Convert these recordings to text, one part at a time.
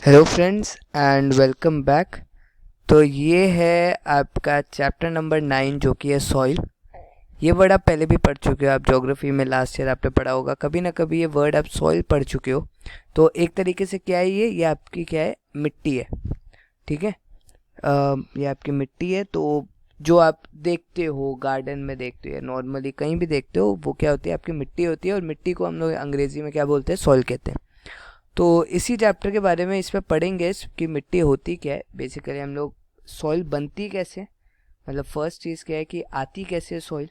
Hello friends and welcome back. तो ये है आपका चैप्टर नंबर 9 जो कि है सॉइल। ये वर्ड आप पहले भी पढ़ चुके हो, आप ज्योग्राफी में लास्ट ईयर आपने पढ़ा होगा, कभी ना कभी ये वर्ड आप सॉइल पढ़ चुके हो। तो एक तरीके से क्या है, ये आपकी क्या है, मिट्टी है। ठीक है, ये आपकी मिट्टी है। तो जो आप देखते हो गार्डन में देखते हो, नॉर्मली कहीं भी देखते हो, वो क्या होती है, आपकी मिट्टी होती है। और मिट्टी को हम लोग अंग्रेजी में क्या बोलते हैं, सॉइल कहते हैं। तो इसी चैप्टर के बारे में इसमें पढ़ेंगे कि मिट्टी होती क्या है, बेसिकली हम लोग सॉइल बनती कैसे, मतलब फर्स्ट चीज़ क्या है कि आती कैसे है सॉइल,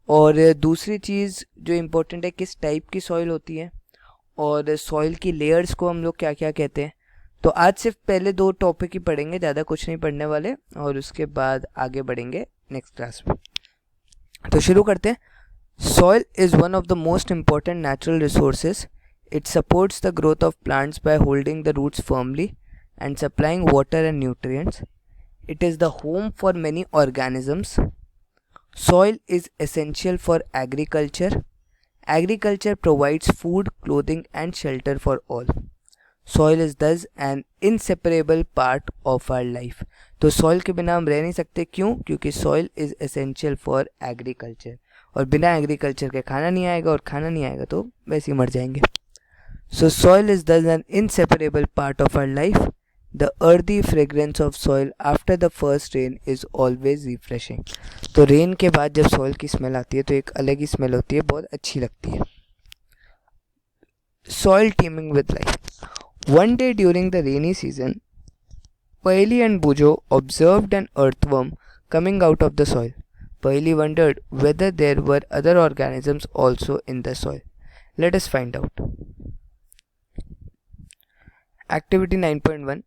और दूसरी चीज़ जो इम्पोर्टेंट है किस टाइप की सॉइल होती है, और सॉइल की लेयर्स को हम लोग क्या क्या कहते हैं। तो आज सिर्फ पहले दो टॉपिक ही पढ़ेंगे, ज़्यादा कुछ नहीं पढ़ने वाले, और उसके बाद आगे बढ़ेंगे नेक्स्ट क्लास में। तो शुरू करते हैं। Soil is one of the most important natural resources. It supports the growth of plants by holding the roots firmly and supplying water and nutrients. It is the home for many organisms. Soil is essential for agriculture. Agriculture provides food, clothing, and shelter for all. Soil is thus an inseparable part of our life. तो soil के बिना हम रह नहीं सकते। क्यों? क्योंकि soil is essential for agriculture. और बिना agriculture के खाना नहीं आएगा, और खाना नहीं आएगा तो वैसे ही मर जाएंगे। So soil is thus an inseparable part of our life. The earthy fragrance of soil after the first rain is always refreshing. तो रेन के बाद जब सॉइल की स्मेल आती है तो एक अलग ही स्मेल होती है, बहुत अच्छी लगती है। Soil teeming with life. One day during the rainy season, Paheli and Bujo observed an earthworm coming out of the soil. Paheli wondered whether there were other organisms also in the soil. Let us find out. Activity 9.1.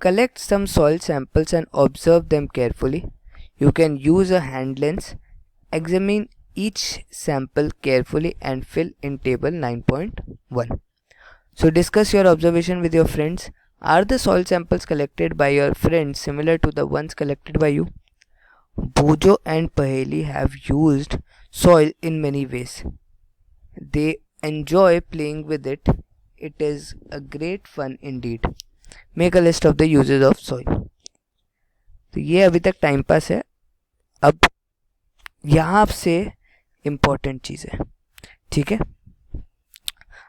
Collect some soil samples and observe them carefully. You can use a hand lens. Examine each sample carefully and fill in table 9.1. So discuss your observation with your friends. Are the soil samples collected by your friends similar to the ones collected by you? Bojo and Paheli have used soil in many ways. They enjoy playing with it. It is a great fun indeed. Make a list of the uses of soil. तो ये अभी तक time pass है। अब यहाँ से important चीज़ है, ठीक है।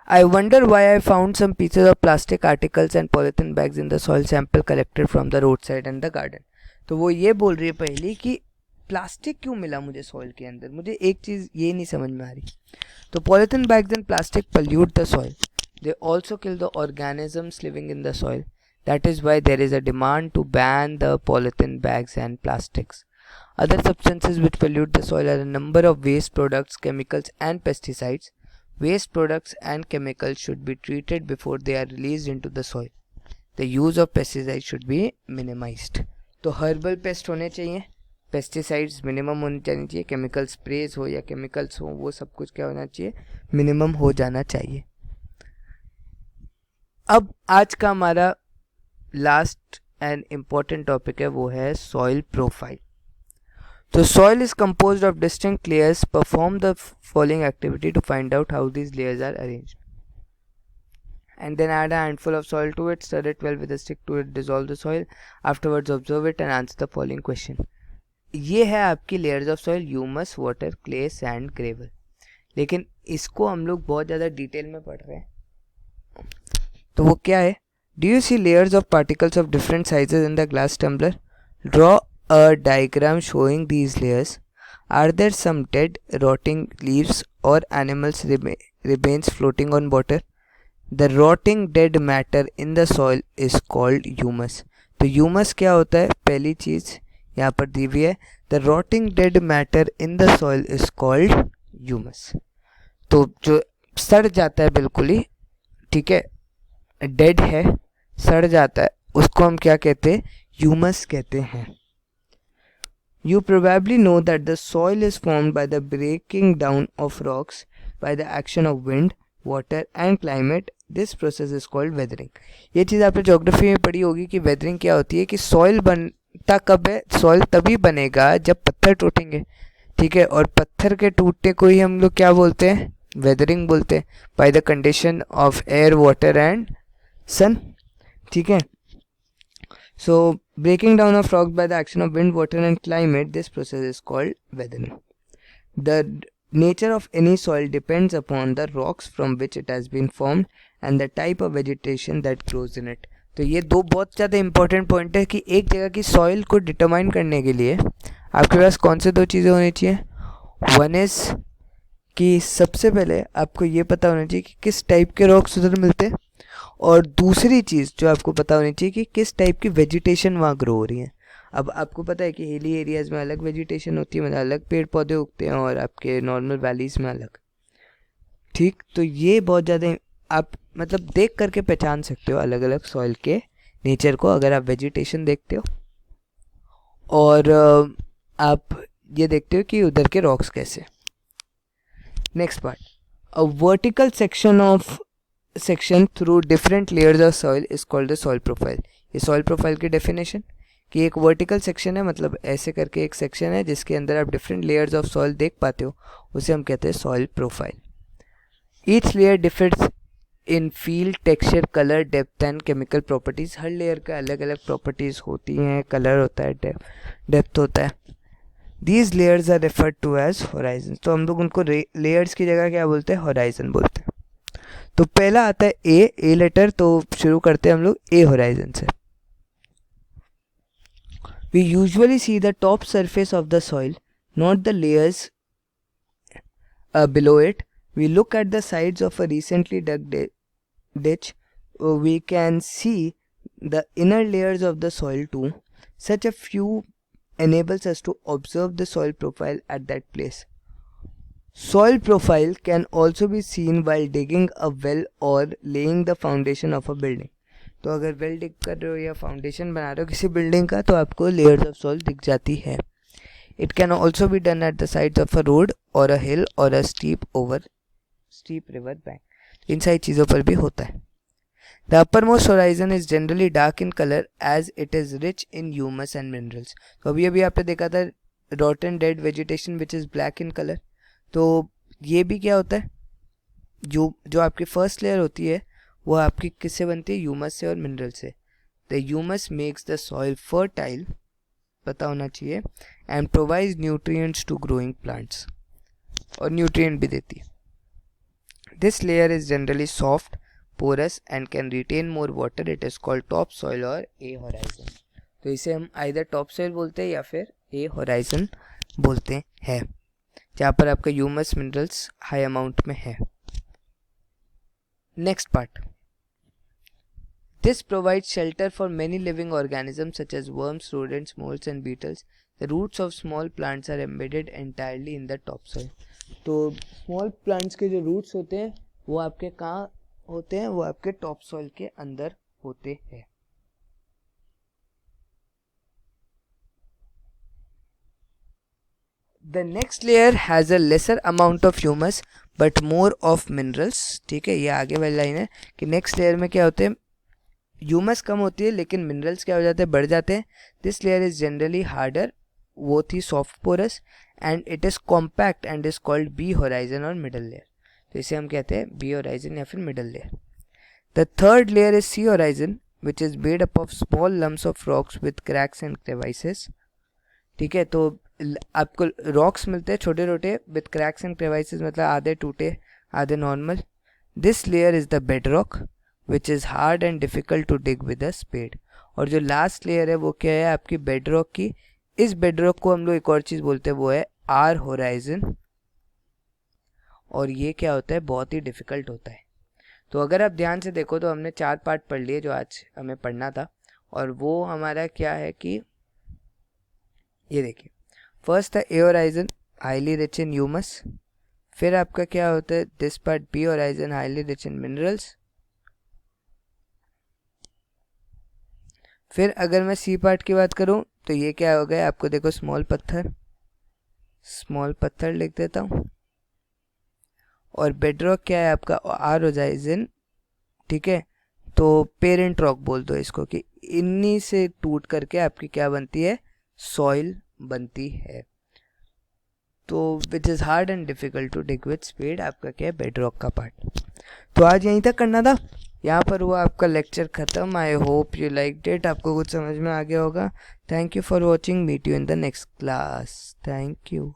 I wonder why I found some pieces of plastic articles and polythene bags in the soil sample collected from the roadside and the garden. तो वो ये बोल रही है पहले कि प्लास्टिक क्यों मिला मुझे सॉइल के अंदर, मुझे एक चीज़ ये नहीं समझ में आ रही। तो polythene bags and plastic pollute the soil. They also kill the organisms living in the soil. That is why there is a demand to ban the polythene bags and plastics. Other substances which pollute the soil are a number of waste products, chemicals and pesticides. Waste products and chemicals should be treated before they are released into the soil. The use of pesticides should be minimized. तो herbal paste होने चाहिए, pesticides minimum होनी चाहिए, chemical sprays हो या chemicals हो, वो सब कुछ क्या होना चाहिए, मिनिमम हो जाना चाहिए। अब आज का हमारा लास्ट एंड इम्पॉर्टेंट टॉपिक है, वो है सॉइल प्रोफाइल। तो soil is composed of distinct layers. Perform the following activity to find out how these layers are arranged and then add a handful of soil to it. Stir it well with a stick to dissolve the soil. Afterwards observe it and answer the following question. ये है आपकी layers of soil: humus, water, clay, sand, gravel. लेकिन इसको हम लोग बहुत ज़्यादा detail में पढ़ रहे हैं, तो वो क्या है? Do you see layers of particles of different sizes in the glass tumbler? Draw a diagram showing these layers. Are there some dead, rotting leaves or animals remains floating on water? The rotting dead matter in the soil is called humus. तो humus क्या होता है? पहली चीज़ यहाँ पर दी हुई है, the rotting dead matter in the soil is called humus. तो जो सड़ जाता है बिल्कुल ही, ठीक है, डेड है, सड़ जाता है, उसको हम क्या कहते हैं? ह्यूमस कहते हैं। You probably know that the soil is formed by the breaking down of rocks by the action of wind, water and climate. This process is called weathering. ये चीज़ आपने ज्योग्राफी में पढ़ी होगी कि वेदरिंग क्या होती है, कि सॉइल बनता कब है? सॉइल तभी बनेगा जब पत्थर टूटेंगे, ठीक है, और पत्थर के टूटने को ही हम लोग क्या बोलते हैं? वेदरिंग बोलते हैं। By the condition of air, water and sun. ठीक है. So breaking down of rocks by the action of wind, water and climate, this process is called weathering. The nature of any soil depends upon the rocks from which it has been formed and the type of vegetation that grows in it. तो ये दो बहुत ज़्यादा important point है कि एक जगह की सॉइल को डिटरमाइन करने के लिए आपके पास कौन से दो चीज़ें होनी चाहिए. वन इज़ कि सबसे पहले आपको ये पता होना चाहिए कि किस टाइप के रॉक्स उधर मिलते हैं, और दूसरी चीज़ जो आपको पता होनी चाहिए कि किस टाइप की वेजिटेशन वहाँ ग्रो हो रही है. अब आपको पता है कि हिली एरियाज़ में अलग वेजिटेशन होती है, मतलब अलग पेड़ पौधे उगते हैं, और आपके नॉर्मल वैलीज़ में अलग. ठीक, तो ये बहुत ज़्यादा आप मतलब देख करके पहचान सकते हो अलग अलग सॉइल के नेचर को अगर आप वेजिटेशन देखते हो, और आप ये देखते हो कि उधर के रॉक्स कैसे. Next part, a vertical section through different layers of soil is called the soil profile. ये सॉइल प्रोफाइल की डेफिनेशन कि एक वर्टिकल सेक्शन है, मतलब ऐसे करके एक सेक्शन है जिसके अंदर आप डिफरेंट लेयर्स ऑफ सॉइल देख पाते हो, उसे हम कहते हैं soil profile. Each layer differs in feel, texture, colour, depth and chemical properties. Her layer का अलग अलग प्रॉपर्टीज़ होती हैं, कलर होता है, डेप्थ होता है. These layers are referred to as horizon. तो हम लोग उनको लेयर्स की जगह क्या बोलते हैं, होराइजन बोलते हैं. तो पहला आता है ए लेटर, तो शुरू करते हैं हम लोग ए होराइजन से. We usually see the top surface of the soil, not the layers below it. We look at the sides of a recently dug ditch. We can see the inner layers of the soil too. Such a view enables us to observe the soil profile at that place. Soil profile can also be seen while digging a well or laying the foundation of a building. तो अगर well डिग कर रहे हो या foundation बना रहे हो किसी बिल्डिंग का, तो आपको लेयर्स ऑफ सॉइल दिख जाती है. It can also be done at the sides of a road or a hill or a steep river bank. इन सारी चीज़ों पर भी होता है. The uppermost horizon is generally dark in colour as it is rich in humus and minerals. तो अभी अभी आपने देखा था rotten dead vegetation which is black in colour. तो ये भी क्या होता है, जो आपकी फर्स्ट लेयर होती है वो आपकी किससे बनती है, ह्यूमस से और मिनरल से. The humus makes the soil fertile, पता होना चाहिए, and provides nutrients to growing plants, और न्यूट्रिएंट भी देती है. This layer is generally soft, porous and can retain more water. It is called topsoil or A horizon. तो इसे हम आइदर टॉप सॉइल बोलते हैं या फिर ए होराइजन बोलते हैं, जहाँ पर आपका ह्यूमस मिनरल्स हाई अमाउंट में है. Next part, this provides shelter for many living organisms such as worms, rodents, moles and beetles. The roots of small plants are embedded entirely in the topsoil. तो small plants के जो roots होते हैं वो आपके कहाँ होते हैं, वो आपके topsoil के अंदर होते हैं. The next layer has a lesser amount of humus but more of minerals. ठीक है, ये आगे वाली लाइन है कि नेक्स्ट लेयर में क्या होते हैं, ह्यूमस कम होती है लेकिन मिनरल्स क्या हो जाते हैं, बढ़ जाते हैं. This layer is generally harder, वो थी soft porous, and it is compact and is called B horizon और मिडल लेयर. तो इसे हम कहते हैं बी होराइजन या फिर middle layer. The third layer is C horizon which is made up of small lumps of rocks with cracks and crevices. ठीक है, तो आपको रॉक्स मिलते हैं छोटे छोटे विद क्रैक्स एंड क्रेवाइसेस, मतलब आधे टूटे आधे normal. This layer is the bed rock which is hard and difficult to dig with a spade. और जो लास्ट लेयर है वो क्या है, आपकी बेडरॉक की. इस बेडरॉक को हम लोग एक और चीज़ बोलते हैं, वो है आर होराइजन, और ये क्या होता है, बहुत ही डिफ़िकल्ट होता है. तो अगर आप ध्यान से देखो तो हमने 4 पार्ट पढ़ लिए जो आज हमें पढ़ना था, और वो हमारा क्या है कि ये देखिए, फर्स्ट था A horizon highly rich in humus. फिर आपका क्या होता है, this part B horizon highly rich in minerals. फिर अगर मैं सी पार्ट की बात करूं तो ये क्या हो गया, आपको देखो स्मॉल पत्थर लिख देता हूं. और बेडरॉक क्या है आपका, आर होराइजन. ठीक है, तो पेरेंट रॉक बोल दो इसको, कि इन्हीं से टूट करके आपकी क्या बनती है, सॉइल बनती है. तो which is hard and difficult to dig with spade, आपका क्या है, बेडरॉक का पार्ट. तो आज यहीं तक करना था. यहाँ पर हुआ आपका लेक्चर ख़त्म। I hope you like it, आपको कुछ समझ में आ गया होगा। Thank you for watching, meet you in the next class. Thank you.